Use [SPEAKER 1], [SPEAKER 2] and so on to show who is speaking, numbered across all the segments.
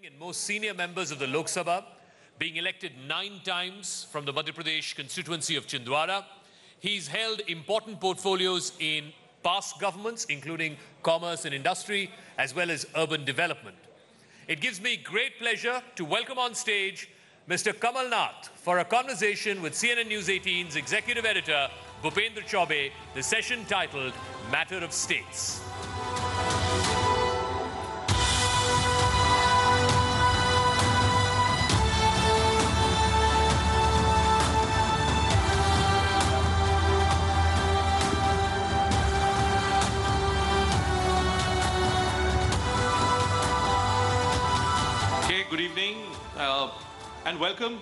[SPEAKER 1] and most senior members of the Lok Sabha, being elected 9 times from the Madhya Pradesh constituency of Chhindwara. He's held important portfolios in past governments, including commerce and industry, as well as urban development. It gives me great pleasure to welcome on stage Mr. Kamal Nath for a conversation with CNN News 18's executive editor, Bhupendra Chaube, the session titled Matter of States.
[SPEAKER 2] Good evening and welcome.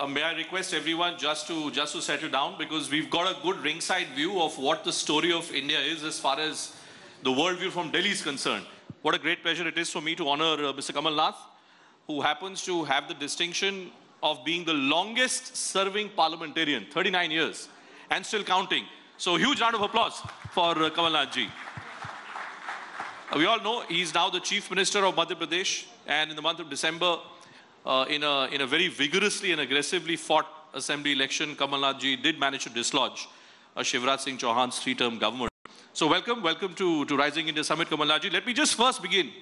[SPEAKER 2] May I request everyone just to settle down, because we've got a good ringside view of what the story of India is as far as the worldview from Delhi is concerned. What a great pleasure it is for me to honor Mr. Kamal Nath, who happens to have the distinction of being the longest serving parliamentarian, 39 years, and still counting. So huge round of applause for Kamal Nath ji. We all know he's now the Chief Minister of Madhya Pradesh, and in the month of December, in a very vigorously and aggressively fought assembly election, Kamal Nath ji did manage to dislodge Shivraj Singh Chauhan's 3-term government. So welcome to Rising India Summit, Kamal Nath ji. Let me just first begin.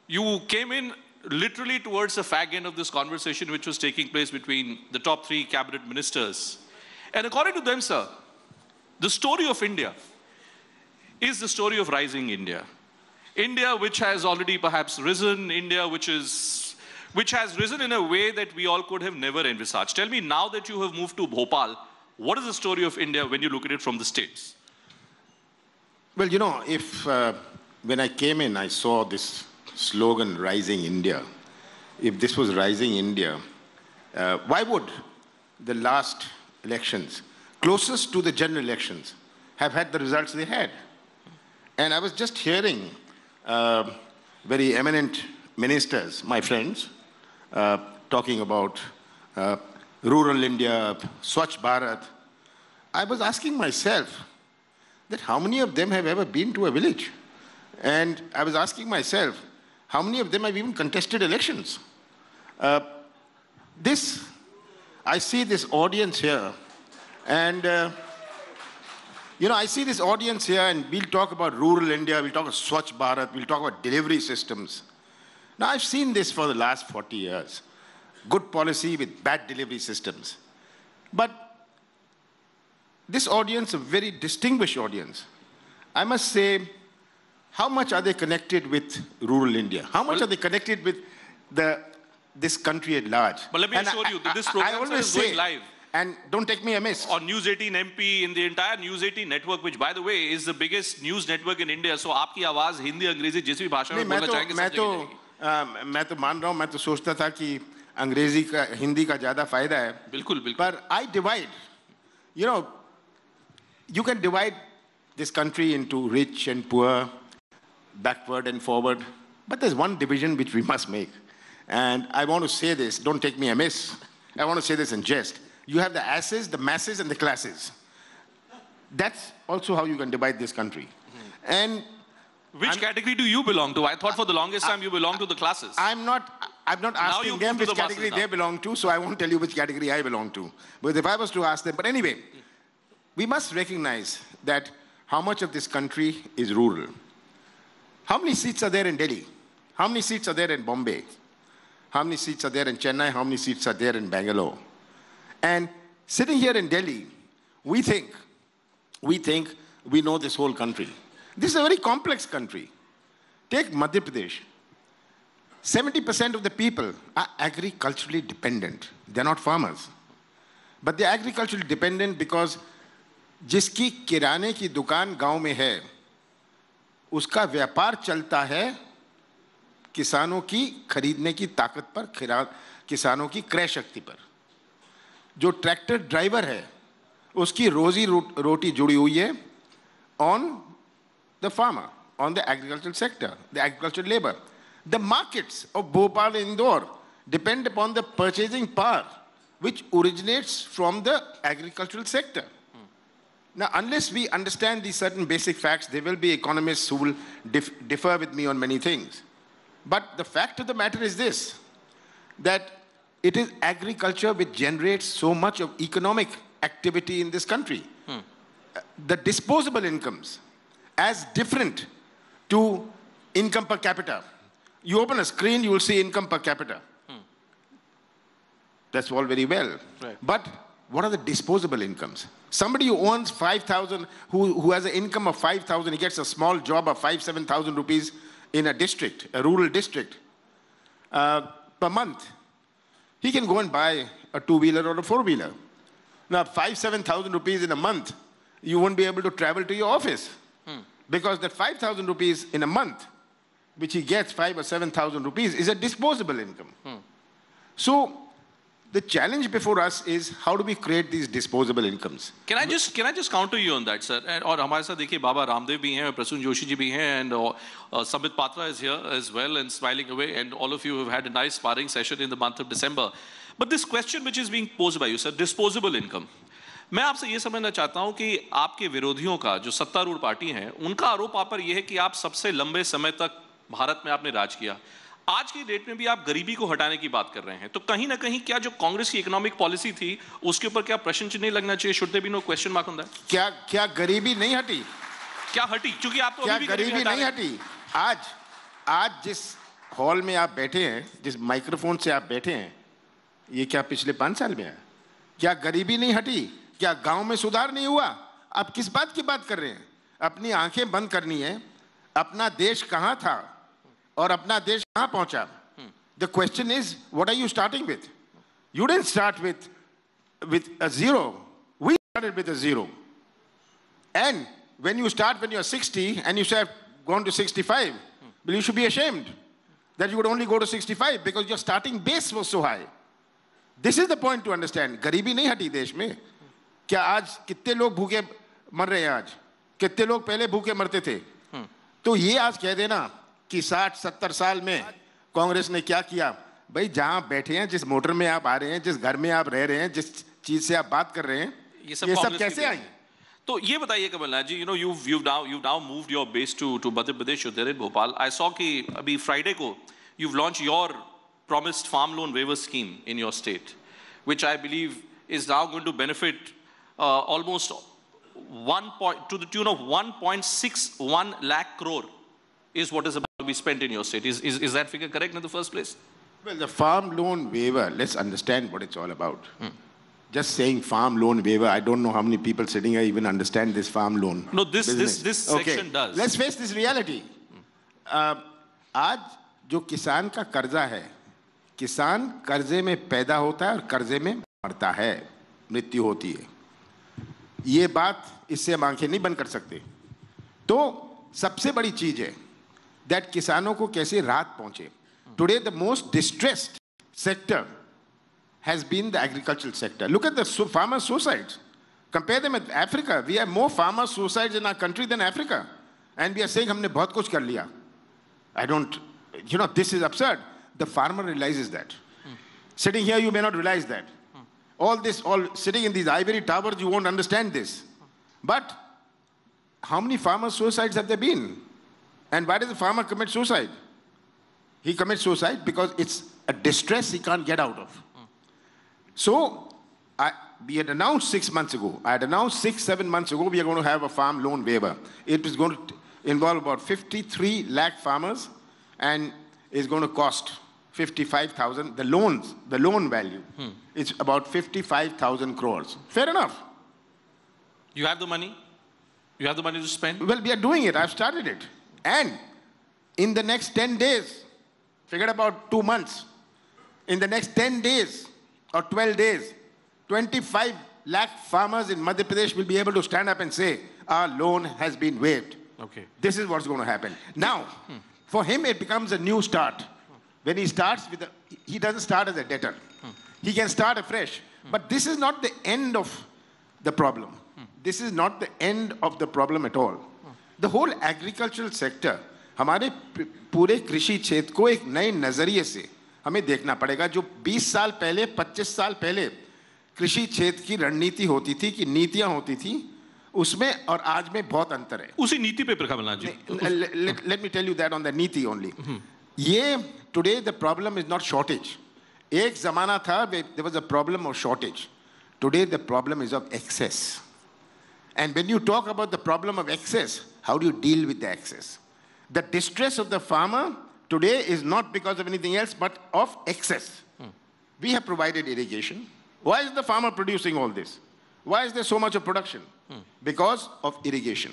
[SPEAKER 2] You came in literally towards the fag end of this conversation, which was taking place between the top 3 cabinet ministers. And according to them, sir, the story of India is the story of rising India. India which has already perhaps risen, India which has risen in a way that we all could have never envisaged. Tell me, now that you have moved to Bhopal, what is the story of India when you look at it from the states?
[SPEAKER 3] Well, you know, when I came in, I saw this slogan, Rising India. If this was Rising India, why would the last elections, closest to the general elections, have had the results they had? And I was just hearing very eminent ministers, my friends, talking about rural India, Swachh Bharat. I was asking myself that how many of them have ever been to a village? And I was asking myself, how many of them have even contested elections? I see this audience here, and you know, I see this audience here, and we'll talk about rural India, we'll talk about Swachh Bharat, we'll talk about delivery systems. Now, I've seen this for the last 40 years. Good policy with bad delivery systems. But this audience, a very distinguished audience, I must say, how much are they connected with rural India? How much are they connected with this country at large?
[SPEAKER 2] But let me assure you that this program is going live.
[SPEAKER 3] And don't take me amiss.
[SPEAKER 2] On News 18 MP, in the entire News 18 network, which by the way is the biggest news network in India. So आपकी आवाज हिंदी अंग्रेजी जिस भी भाषा में बोलना चाहेंगे सब जगह
[SPEAKER 3] मैं तो मान रहा हूँ, मैं तो सोचता था कि अंग्रेजी का हिंदी का ज़्यादा फायदा है.
[SPEAKER 2] बिल्कुल बिल्कुल.
[SPEAKER 3] But I divide. You know, you can divide this country into rich and poor, backward and forward. But there's one division which we must make. And I want to say this, don't take me amiss. I want to say this in jest. You have the asses, the masses, and the classes. That's also how you can divide this country. And
[SPEAKER 2] which category do you belong to? I thought for the longest time you belong to the classes.
[SPEAKER 3] I'm not asking them which category they belong to, so I won't tell you which category I belong to. But if I was to ask them, but anyway, we must recognize that how much of this country is rural. How many seats are there in Delhi? How many seats are there in Bombay? How many seats are there in Chennai? How many seats are there in Bangalore? And sitting here in Delhi, we think we know this whole country. This is a very complex country. Take Madhya Pradesh. 70% of the people are agriculturally dependent. They're not farmers. But they're agriculturally dependent because जिसकी किराने की दुकान गांव में है, उसका व्यापार चलता है किसानों की खरीदने की ताकत पर, किसानों की क्रय शक्ति पर. जो ट्रैक्टर ड्राइवर है, उसकी रोजी रोटी जुड़ी हुई है on the farmer, on the agricultural sector, the agricultural labor. The markets of Bhopal and Indore depend upon the purchasing power which originates from the agricultural sector. Now, unless we understand these certain basic facts, there will be economists who will differ with me on many things. But the fact of the matter is this, that it is agriculture which generates so much of economic activity in this country. The disposable incomes, as different to income per capita. You open a screen, you will see income per capita. That's all very well.
[SPEAKER 2] Right.
[SPEAKER 3] But what are the disposable incomes? Somebody who earns 5,000, who has an income of 5,000, he gets a small job of 7,000 rupees in a district, a rural district, per month. He can go and buy a two-wheeler or a four-wheeler. Now, 7,000 rupees in a month, you won't be able to travel to your office. Because that 5,000 rupees in a month, which he gets 5,000 or 7,000 rupees, is a disposable income. So, the challenge before us is how do we create these disposable incomes?
[SPEAKER 2] Can I just counter you on that, sir? And और हमारे साथ देखिए बाबा रामदेव भी हैं, प्रसून जोशी जी भी हैं, and Samit Patra is here as well and smiling away, and all of you have had a nice sparring session in the month of December. But this question which is being posed by you, sir, disposable income. मैं आपसे ये समझना चाहता हूं कि आपके विरोधियों का जो सत्तारूढ़ पार्टी है, उनका आरोप आप पर यह है कि आप सबसे लंबे समय तक भारत में आपने राज किया. आज की डेट में भी आप गरीबी को हटाने की बात कर रहे हैं. तो कहीं ना कहीं क्या जो कांग्रेस की इकोनॉमिक पॉलिसी थी उसके ऊपर क्या प्रश्न चिन्ह नहीं लगना चाहिए? Should there be no question mark on that?
[SPEAKER 3] क्या गरीबी नहीं हटी?
[SPEAKER 2] क्या हटी? क्योंकि आप तो
[SPEAKER 3] क्या
[SPEAKER 2] अभी भी
[SPEAKER 3] गरीबी नहीं हटी? आज जिस हॉल में आप बैठे हैं, जिस माइक्रोफोन से आप बैठे हैं, ये क्या पिछले 5 साल में है? क्या गरीबी नहीं हटी? क्या गांव में सुधार नहीं हुआ? आप किस बात की बात कर रहे हैं? अपनी आंखें बंद करनी है. अपना देश कहां था और अपना देश कहां पहुंचा? The question is, what are you starting with? You didn't start with a zero. We started with a zero. And when you start when you're 60 and you say I've gone to 65, well, you should be ashamed that you would only go to 65 because your starting base was so high. This is the point to understand. गरीबी नहीं हटी देश में. क्या आज कितने लोग भूखे मर रहे हैं? आज कितने लोग पहले भूखे मरते थे? तो ये आज कह देना कि 60-70 साल में कांग्रेस ने क्या किया? भाई जहां बैठे हैं, जिस मोटर में आप आ रहे हैं, जिस घर में आप रह रहे हैं, जिस चीज से आप बात कर रहे हैं, ये सब कैसे आई?
[SPEAKER 2] तो ये बताइए कमलनाथ जी, you've now moved your base to Madhya Pradesh. You're there in Bhopal. I saw कि अभी Friday को you've launched your promised farm loan waiver scheme in your state, which I believe is now going to benefit almost to the tune of 1.61 lakh crore is what is about to be spent in your state. Is that figure correct in the first place?
[SPEAKER 3] Well, the farm loan waiver, let's understand what it's all about. Just saying farm loan waiver, I don't know how many people sitting here even understand this farm loan.
[SPEAKER 2] No, this section does.
[SPEAKER 3] Let's face this reality. आज जो किसान का कर्जा है, किसान कर्जे में पैदा होता है और कर्जे में मरता है, मृत्यु होती है. ये बात इससे हम आंखें नहीं बंद कर सकते. तो सबसे बड़ी चीज है that किसानों को कैसे राहत पहुंचे. Today the most distressed sector has been the agricultural sector. Look at the farmer suicides. Compare them with Africa. We have more farmer suicides in our country than Africa. And we are saying हमने बहुत कुछ कर लिया. I don't, this is absurd. The farmer realizes that. Sitting here, you may not realize that. All sitting in these ivory towers, you won't understand this. But how many farmer suicides have there been? And why does the farmer commit suicide? He commits suicide because it's a distress he can't get out of. So, we had announced 6 months ago, I had announced 6-7 months ago, we are going to have a farm loan waiver. It is going to involve about 53 lakh farmers and is going to cost 55,000. The loan value, it's about 55,000 crores. Fair enough.
[SPEAKER 2] You have the money? You have the money to spend?
[SPEAKER 3] Well, we are doing it. I've started it. And in the next 10 days, forget about 2 months, in the next 10 days or 12 days, 25 lakh farmers in Madhya Pradesh will be able to stand up and say, our loan has been waived.
[SPEAKER 2] Okay.
[SPEAKER 3] This is what's going to happen. Now, for him, it becomes a new start. When he starts he doesn't start as a debtor. He can start afresh. But this is not the end of the problem. This is not the end of the problem at all. The whole agricultural sector, हमारे पूरे कृषि क्षेत्र को एक नए नजरिए से हमें देखना पड़ेगा. जो 20 साल पहले, 25 साल पहले कृषि क्षेत्र की रणनीति होती थी, कि नीतियां होती थी, उसमें और आज में बहुत अंतर है.
[SPEAKER 2] उसी नीति पे कमलनाथ जी.
[SPEAKER 3] Let me tell you that on the नीति only. today the problem is not shortage. एक ज़माना था, there was a problem of shortage. Today the problem is of excess. And when you talk about the problem of excess, how do you deal with the excess? The distress of the farmer today is not because of anything else, but of excess. We have provided irrigation. Why is the farmer producing all this? Why is there so much of production? Because of irrigation.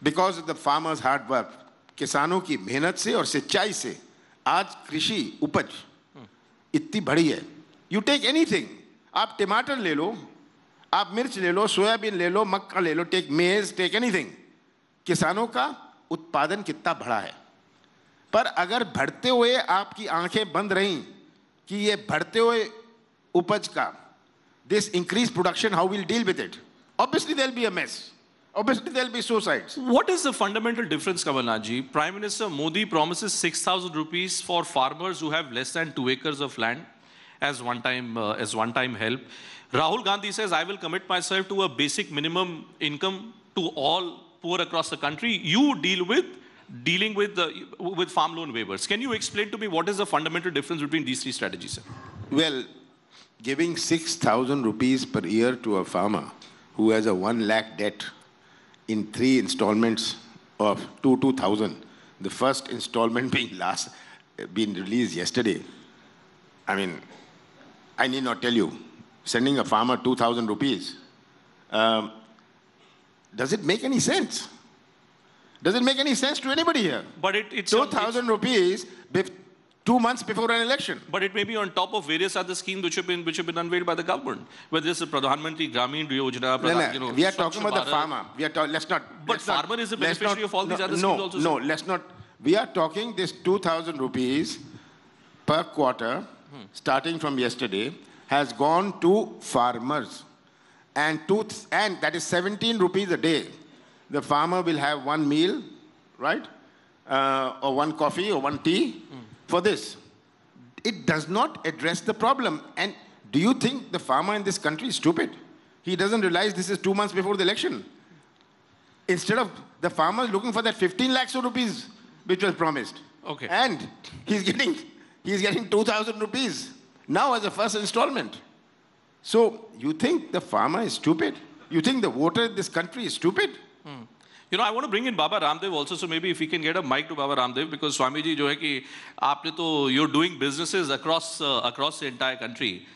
[SPEAKER 3] Because of the farmer's hard work. किसानों की मेहनत से और सच्चाई से आज कृषि उपज इतनी बड़ी है. You take anything. आप टमाटर ले लो, आप मिर्च ले लो, सोयाबीन ले लो, मक्का ले लो, take maize, take anything. किसानों का उत्पादन कितना बड़ा है. पर अगर बढ़ते हुए आपकी आंखें बंद रहीं कि ये बढ़ते हुए उपज का, this increased production, how we'll deal with it? Obviously there'll be a mess. Obviously there'll be suicides.
[SPEAKER 2] What is the fundamental difference, Kamalnath ji? Prime Minister Modi promises 6,000 rupees for farmers who have less than 2 acres of land as one-time help. Rahul Gandhi says, I will commit myself to a basic minimum income to all poor across the country. You dealing with farm loan waivers. Can you explain to me what is the fundamental difference between these three strategies, sir?
[SPEAKER 3] Well, giving 6,000 rupees per year to a farmer who has a 1 lakh debt in 3 installments of 2,000, the first installment being released yesterday. I mean, I need not tell you, sending a farmer 2,000 rupees, does it make any sense? Does it make any sense to anybody here?
[SPEAKER 2] But it's
[SPEAKER 3] 2,000 rupees 2 months before an election.
[SPEAKER 2] But it may be on top of various other schemes which have been unveiled by the government. Whether it's the Pradhan Mantri Gramin Yojana,
[SPEAKER 3] you know, we are talking about the farmer.
[SPEAKER 2] But farmer is the beneficiary of all these other schemes also.
[SPEAKER 3] No, let's not. We are talking this 2,000 rupees per quarter, starting from yesterday, has gone to farmers. And that is 17 rupees a day. The farmer will have 1 meal, right? Or 1 coffee or 1 tea. For this, it does not address the problem. And do you think the farmer in this country is stupid? He doesn't realize this is 2 months before the election. Instead of the farmer looking for that 15 lakhs of rupees which was promised.
[SPEAKER 2] Okay.
[SPEAKER 3] And he's getting 2,000 rupees now as a first installment. So you think the farmer is stupid? You think the voter in this country is stupid?
[SPEAKER 2] You know, I want to bring in Baba Ramdev also, so maybe if we can get a mic to Baba Ramdev, because Swami ji, jo hai ki aapne to, you're doing businesses across the entire country.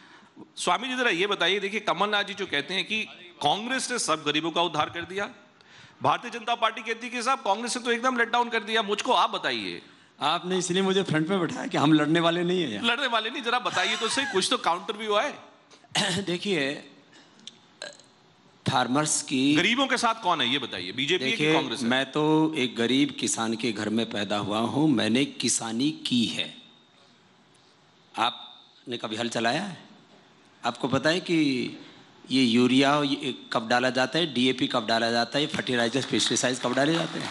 [SPEAKER 2] Swami ji, जरा ये बताइए, देखिए कमलनाथ जी जो कहते हैं कि कांग्रेस ने सब गरीबों का उद्धार कर दिया, भारतीय जनता पार्टी कहती है कि साहब कांग्रेस ने तो एकदम लेट डाउन कर दिया. मुझको आप बताइए.
[SPEAKER 4] आपने इसलिए मुझे फ्रंट पे बैठाया कि हम लड़ने वाले नहीं हैं.
[SPEAKER 2] लड़ने वाले नहीं, जरा बताइए तो सही, कुछ तो काउंटर भी हुआ है.
[SPEAKER 4] देखिए, फार्मर्स की
[SPEAKER 2] गरीबों के साथ कौन है ये बताइए, बीजेपी की कांग्रेस है?
[SPEAKER 4] मैं तो एक गरीब किसान के घर में पैदा हुआ हूं, मैंने किसानी की है. आपने कभी हल चलाया है? आपको पता है कि ये यूरिया कब डाला जाता है, डीएपी कब डाला जाता है, फर्टिलाइजर्स पेस्टिसाइड्स कब डाले जाते हैं,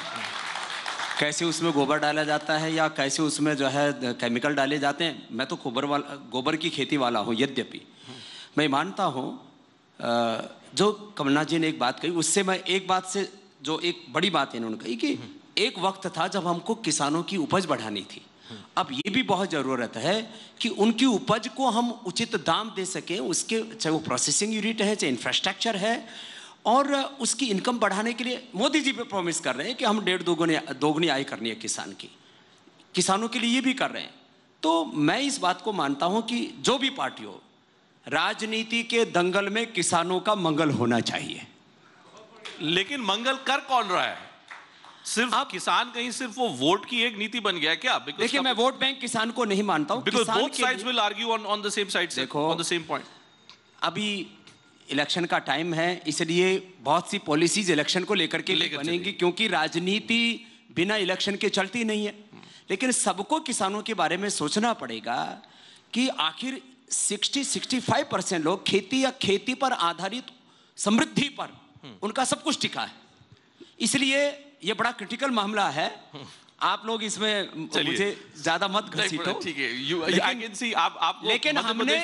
[SPEAKER 4] कैसे उसमें गोबर डाला जाता है या कैसे उसमें जो है केमिकल डाले जाते हैं. मैं तो गोबर की खेती वाला हूँ. यद्यपि मैं मानता हूँ जो कमलनाथ जी ने एक बात कही, उससे मैं एक बात से जो एक बड़ी बात इन्होंने कही कि एक वक्त था जब हमको किसानों की उपज बढ़ानी थी. अब ये भी बहुत ज़रूरत है कि उनकी उपज को हम उचित दाम दे सकें. उसके चाहे वो प्रोसेसिंग यूनिट है, चाहे इंफ्रास्ट्रक्चर है, और उसकी इनकम बढ़ाने के लिए मोदी जी पे प्रॉमिस कर रहे हैं कि हम 1.5 दोगुनी आय करनी है किसान की. किसानों के लिए ये भी कर रहे हैं. तो मैं इस बात को मानता हूँ कि जो भी पार्टी हो, राजनीति के दंगल में किसानों का मंगल होना चाहिए.
[SPEAKER 2] लेकिन मंगल कर कौन रहा है? सिर्फ किसान कहीं सिर्फ वो वोट की एक नीति बन गया है क्या?
[SPEAKER 4] देखिए, मैं वोट बैंक किसान को नहीं मानता हूं.
[SPEAKER 2] Because both sides will argue on the same side, on the same point.
[SPEAKER 4] अभी इलेक्शन का टाइम है, इसलिए बहुत सी पॉलिसीज इलेक्शन को लेकर के बनेंगी, क्योंकि राजनीति बिना इलेक्शन के चलती नहीं है. लेकिन सबको किसानों के बारे में सोचना पड़ेगा कि आखिर 60-65% लोग खेती या खेती पर आधारित समृद्धि पर उनका सब कुछ टिका है. इसलिए ये बड़ा क्रिटिकल मामला है. आप लोग इसमें मुझे ज्यादा मत घसीटो.
[SPEAKER 2] ठीक है, आई कैन सी आप
[SPEAKER 4] लेकिन हमने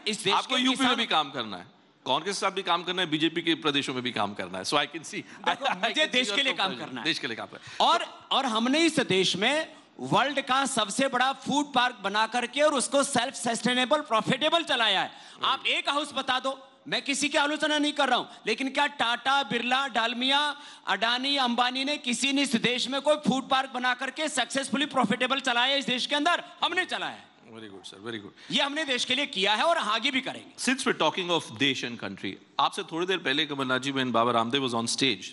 [SPEAKER 2] इस देश आपको यूपी में भी काम करना है, कांग्रेस के साथ भी काम करना है, बीजेपी के प्रदेशों में भी काम करना है. सो आई कैन सी
[SPEAKER 4] मुझे देश के लिए काम करना है,
[SPEAKER 2] देश के लिए काम करना है.
[SPEAKER 4] और हमने इस देश में वर्ल्ड का सबसे बड़ा फूड पार्क बना करके और उसको सेल्फ सस्टेनेबल प्रॉफिटेबल चलाया है। आप एक हाउस बता दो, मैं किसी की आलोचना नहीं कर रहा हूं, लेकिन क्या टाटा, बिरला, डालमिया, अडानी, अंबानी ने किसी ने इस देश में कोई फूड पार्क बना करके सक्सेसफुली प्रॉफिटेबल चलाया इस देश के अंदर? हमने चलाया।
[SPEAKER 2] Very good, sir. Very good.
[SPEAKER 4] ये हमने देश के लिए किया है और आगे भी करेंगे।
[SPEAKER 2] Since we're talking of देश and country, आपसे थोड़ी देर पहले कमलनाथ जी when Baba Ramdev was on stage,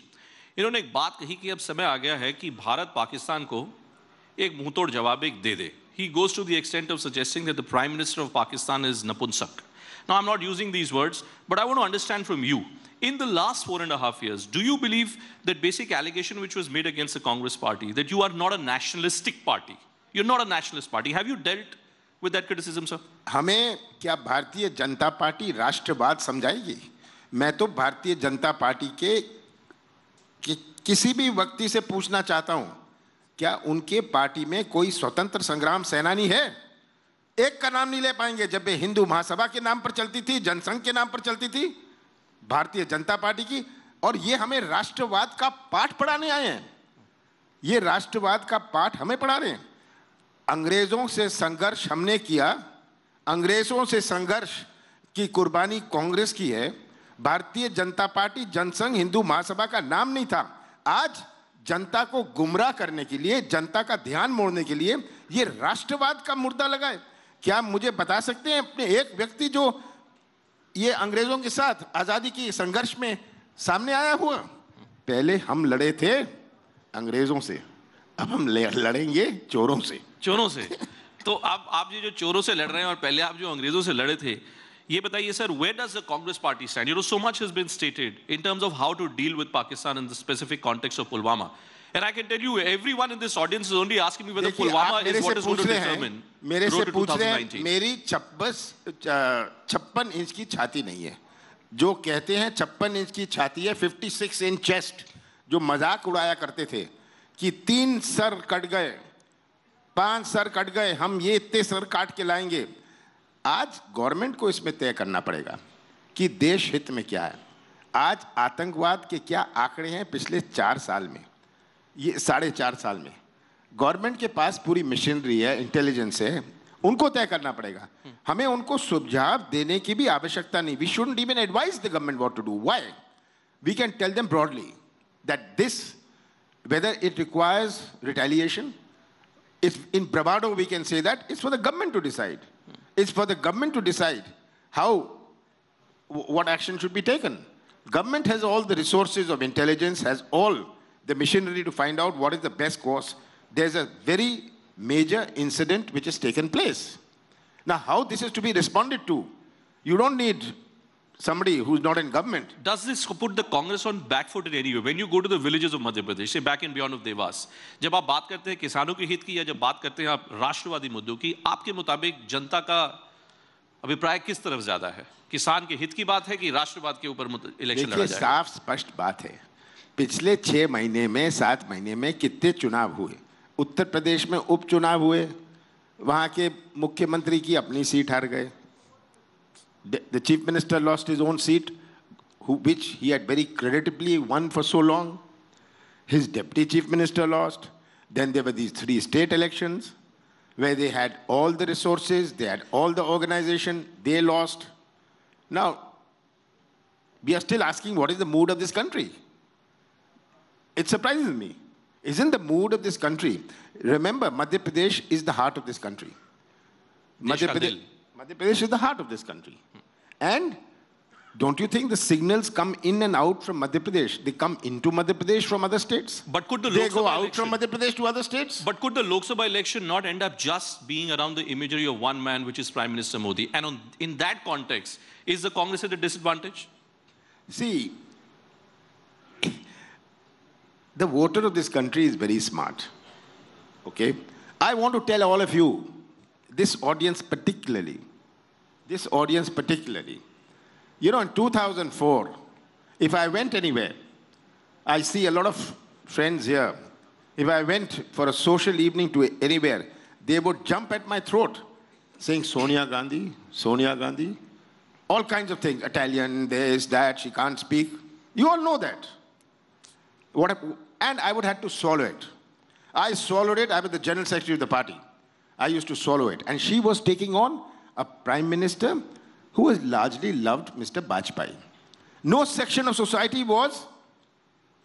[SPEAKER 2] इन्होंने एक बात कही कि अब समय आ गया है कि भारत पाकिस्तान को एक मुंहतोड़ जवाब एक दे दे. He goes to the extent of suggesting that the Prime Minister of Pakistan is Napunsak. Now, I'm not using these words, but I want to understand from you. In the last 4.5 years, do you believe that basic allegation which was made against the Congress party, that you are not a nationalistic party? You're not a nationalist party. Have you dealt with that criticism, sir?
[SPEAKER 3] हमें क्या Bharatiya Janata party राष्ट्रवाद समझाएगी? मैं तो Bharatiya Janata party के किसी भी व्यक्ति से पूछना चाहता हूं, क्या उनके पार्टी में कोई स्वतंत्र संग्राम सेनानी है? एक का नाम नहीं ले पाएंगे। जब वे हिंदू महासभा के नाम पर चलती थी, जनसंघ के नाम पर चलती थी, भारतीय जनता पार्टी की, और ये हमें राष्ट्रवाद का पाठ पढ़ाने आए हैं। ये राष्ट्रवाद का पाठ हमें पढ़ा रहे हैं। अंग्रेजों से संघर्ष हमने किया, अंग्रेजों से संघर्ष की कुर्बानी कांग्रेस की है। भारतीय जनता पार्टी, जनसंघ, हिंदू महासभा का नाम नहीं था। आज जनता को गुमराह करने के लिए, जनता का ध्यान मोड़ने के लिए ये राष्ट्रवाद का मुर्दा लगाए। क्या मुझे बता सकते हैं अपने एक व्यक्ति जो ये अंग्रेजों के साथ आजादी की संघर्ष में सामने आया हुआ? पहले हम लड़े थे अंग्रेजों से, अब हम लड़ेंगे चोरों से।
[SPEAKER 2] चोरों से। तो आप ये जो चोरों से लड़ रहे हैं और पहले आप जो अंग्रेजों से लड़े थे, ये बताइए sir, where does the Congress party stand? You know, so much has been stated in terms of how to deal with Pakistan in the specific context of Pulwama. And I can tell you, everyone in this audience is only asking me whether Pulwama is what is going to determine
[SPEAKER 3] मेरे से
[SPEAKER 2] road to
[SPEAKER 3] पूछ रहे हैं,
[SPEAKER 2] 2019.
[SPEAKER 3] मेरी 56 inch की छाती नहीं है। जो कहते हैं 56 इंच की छाती है, 56 इंच चेस्ट, जो मजाक उड़ाया करते थे कि 3 सर कट गए, 5 सर कट गए, हम ये इतने सर काट के लाएंगे। आज गवर्नमेंट को इसमें तय करना पड़ेगा कि देश हित में क्या है। आज आतंकवाद के क्या आंकड़े हैं पिछले 4 साल में, ये 4.5 साल में। गवर्नमेंट के पास पूरी मशीनरी है, इंटेलिजेंस है, उनको तय करना पड़ेगा। हमें उनको सुझाव देने की भी आवश्यकता नहीं। We shouldn't even advise the government what to do. Why? We can tell them broadly that this, whether it requires retaliation, if in bravado we can say that it's for the government to decide. It's for the government to decide what action should be taken. Government has all the resources of intelligence, has all the machinery to find out what is the best course. There's a very major incident which has taken place. Now, how this is to be responded to, you don't need somebody who's not in government.
[SPEAKER 2] Does this put the Congress on back foot in any way? When you go to the villages of Madhya Pradesh, say back and beyond of Devas, जब आप बात करते हैं किसानों के हित की या जब बात करते हैं आप राष्ट्रवादी मुद्दों की, आपके मुताबिक जनता का अभिप्राय किस तरफ ज्यादा है? किसान के हित की बात है कि राष्ट्रवाद के ऊपर इलेक्शन लड़ा जाए?
[SPEAKER 3] साफ स्पष्ट बात है। पिछले 6 महीने में, 7 महीने में कितने चुनाव हुए? उत्तर प्रदेश में उपचुनाव हुए, वहां के मुख्यमंत्री की अपनी सीट हार गए। The chief minister lost his own seat, which he had very creditably won for so long. His deputy chief minister lost. Then there were these 3 state elections where they had all the resources, they had all the organization, they lost. Now, we are still asking what is the mood of this country. It surprises me. Isn't the mood of this country? Remember, Madhya Pradesh is the heart of this country. Madhya Pradesh is the heart of this country. And don't you think the signals come in and out from Madhya Pradesh? They come into Madhya Pradesh from other states.
[SPEAKER 2] But could the
[SPEAKER 3] they
[SPEAKER 2] Lok
[SPEAKER 3] go
[SPEAKER 2] Sabha
[SPEAKER 3] out
[SPEAKER 2] election,
[SPEAKER 3] from Madhya Pradesh to other states?
[SPEAKER 2] But could the Lok Sabha election not end up just being around the imagery of one man, which is Prime Minister Modi? And in that context, is the Congress at a disadvantage?
[SPEAKER 3] See, the voter of this country is very smart. Okay? I want to tell all of you, this audience particularly, you know, in 2004, if I went anywhere, I see a lot of friends here. If I went for a social evening to anywhere, they would jump at my throat saying, Sonia Gandhi, Sonia Gandhi, all kinds of things, Italian, this, that, she can't speak. You all know that. And I would have to swallow it. I swallowed it. I was the general secretary of the party. I used to swallow it. And she was taking on a prime minister who was largely loved Mr. Bajpayee. No section of society was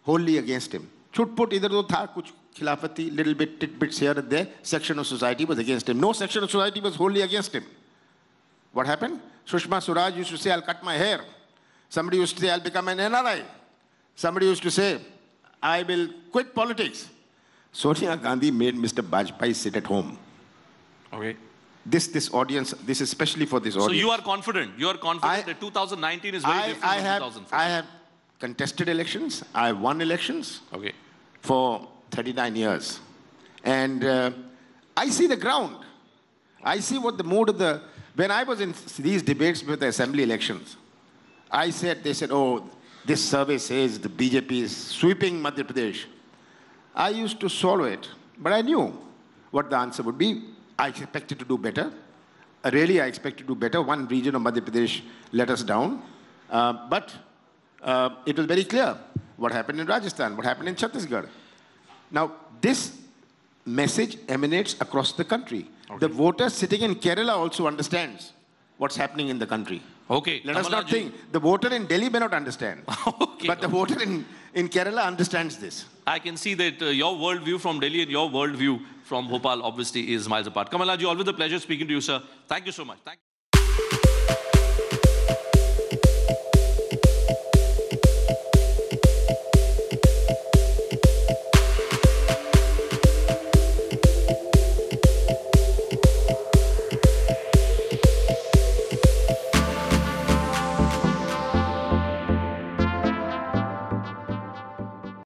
[SPEAKER 3] wholly against him. Chutput idhar udhar tha, kuch khilafati, little bit tidbits here and there. Section of society was against him. No section of society was wholly against him. What happened? Sushma Swaraj used to say, I'll cut my hair. Somebody used to say, I'll become an NRI. Somebody used to say, I will quit politics. Sonia Gandhi made Mr. Bajpayee sit at home.
[SPEAKER 2] Okay.
[SPEAKER 3] This audience, this is especially for this audience.
[SPEAKER 2] So you are confident? You are confident that 2019 is very different from 2014?
[SPEAKER 3] I have contested elections. I have won elections.
[SPEAKER 2] Okay.
[SPEAKER 3] For 39 years. And I see the ground. I see what the mood of the... When I was in these debates with the assembly elections, they said, oh, this survey says the BJP is sweeping Madhya Pradesh. I used to swallow it, but I knew what the answer would be. I expected to do better. Really, I expected to do better. One region of Madhya Pradesh let us down. But it was very clear what happened in Rajasthan, what happened in Chhattisgarh. Now, this message emanates across the country. Okay. The voter sitting in Kerala also understands what's happening in the country.
[SPEAKER 2] Okay.
[SPEAKER 3] Let us not think. The voter in Delhi may not understand. Okay. But the voter in Kerala understands this.
[SPEAKER 2] I can see that your worldview from Delhi and your worldview from Bhopal obviously is miles apart. Kamalaji, always a pleasure speaking to you, sir. Thank you so much. Thank you.